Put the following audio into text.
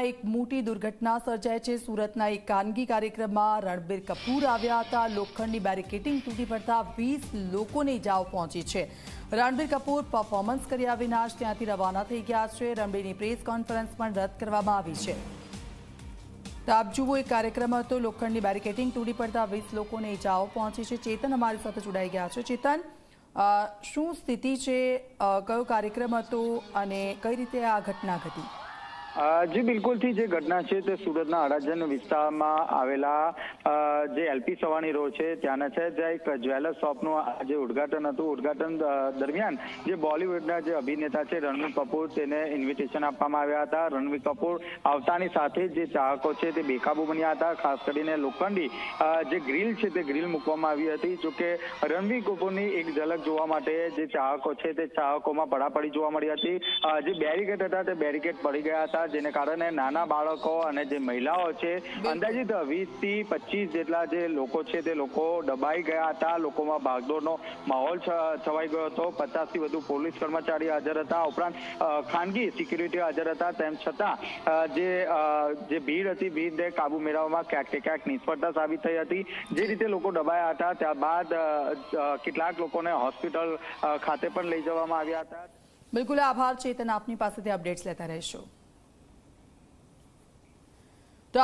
એક મોટી દુર્ઘટના સર્જાઈ છે। સુરતના એક ખાનગી કાર્યક્રમમાં રણબીર કપૂર આવ્યા હતા। લોખંડની બેરિકેડિંગ તૂટી પડતા 20 લોકોને ઇજાઓ પહોંચી છે। રણબીર કપૂર પરફોર્મન્સ કર્યા વિના જ ત્યાંથી રવાના થઈ ગયા છે। રણબીરની પ્રેસ કોન્ફરન્સ પણ રદ કરવામાં આવી છે। તો આપ જુઓ, એક કાર્યક્રમ હતો, લોખંડની બેરિકેડિંગ તૂટી પડતા 20 લોકોને ઇજાઓ પહોંચી છે। ચેતન અમારી સાથે જોડાઈ ગયા છે। ચેતન, શું સ્થિતિ છે? કયો કાર્યક્રમ હતો અને કઈ રીતે આ ઘટના ઘટી? જી બિલકુલથી જે ઘટના છે તે સુરતના અડાજણ વિસ્તારમાં આવેલા જે એલપી સવાણી રોડ છે ત્યાંના છે, જ્યાં એક જ્વેલર્સ શોપનું આજે ઉદ્ઘાટન હતું। ઉદ્ઘાટન દરમિયાન જે બોલિવૂડના જે અભિનેતા છે રણબીર કપૂર, તેને ઇન્વિટેશન આપવામાં આવ્યા હતા। રણબીર કપૂર આવતાની સાથે જે ચાહકો છે તે બેકાબુ બન્યા હતા। ખાસ કરીને લોખંડી જે ગ્રીલ છે તે ગ્રીલ મૂકવામાં આવી હતી। જોકે રણબીર કપૂરની એક ઝલક જોવા માટે જે ચાહકો છે તે ચાહકોમાં પડાપડી જોવા મળી હતી। જે બેરિકેડ હતા તે બેરિકેડ પડી ગયા હતા, જેને કારણે નાના બાળકો અને જે મહિલાઓ છે, અંદાજિત 20 થી 25 જેટલા જે લોકો છે તે લોકો દબાઈ ગયા હતા। લોકોમાં ભાગદોડનો માહોલ છવાઈ ગયો હતો। 50 થી વધુ પોલીસ કર્મચારી હાજર હતા, ઉપરાંત ખાનગી સિક્યુરિટી હાજર હતા। તેમ છતાં જે ભીડ હતી, ભીડને કાબુ મેળવવામાં ક્યાંક નિષ્ફળતા સાબિત થઈ હતી। જે રીતે લોકો દબાયા હતા, ત્યારબાદ કેટલાક લોકોને હોસ્પિટલ ખાતે પણ લઈ જવામાં આવ્યા હતા। બિલકુલ, આભાર ચેતન, આપની પાસેથી અપડેટ્સ લેતા રહીશું। તો